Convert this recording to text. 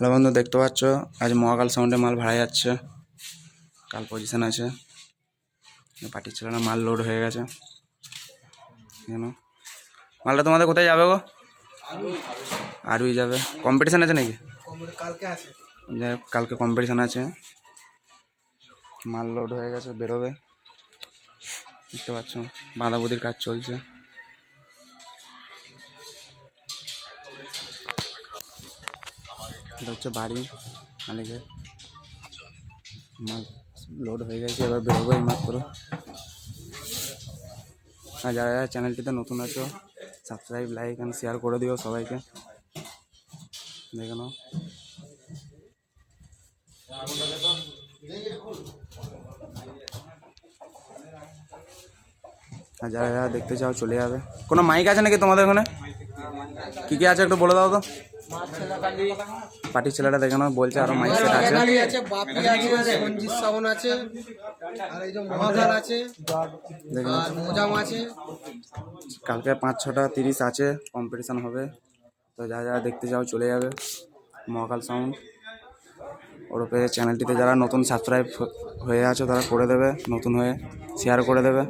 Hello বন্ধু, দেখতে পাচ্ছ আজ মহাকাল সাউন্ডে মাল ভাড়া যাচ্ছে। কাল পজিশন আছে, পার্টির ছেলেরা মাল লোড হয়ে গেছে। কেন মালটা তোমাদের কোথায় যাবে গো? আরই যাবে। কম্পিটিশান আছে নাকি? যাই হোক, কালকে কম্পিটিশান আছে। মাল লোড হয়ে গেছে, বেরোবে। দেখতে পাচ্ছ বাঁধাবুদির কাজ চলছে। এটা হচ্ছে বাড়ি মালিকের। মাল লোড হয়ে গেছে, এবার বেরোবো এই মাত্র। আর যারা যারা চ্যানেলটিতে নতুন আছো, সাবস্ক্রাইব, লাইক অ্যান্ড শেয়ার করে দিও সবাইকে। দেখে নাও। আর যারা যারা দেখতে চাও চলে যাবে। কোনো মাইক আছে নাকি তোমাদের ওখানে? কি কি আছে একটু বলে দাও তো। পার্টির ছেলেটা দেখে নাও, বলছে আরো মাইক সেট আছে। বাপি আছে, সঞ্জিত শ্রাবণ আছে, আর এই যে মহাকাল আছে, আর মোজাম আছে। কালকে 5-6টা 30 আছে, কম্পিটিশান হবে। তো যারা যারা দেখতে চাও চলে যাবে মহাকাল সাউন্ড। ওরপরে চ্যানেলটিতে যারা নতুন সাবস্ক্রাইব হয়ে আছো তারা করে দেবে, নতুন হয়ে শেয়ার করে দেবে।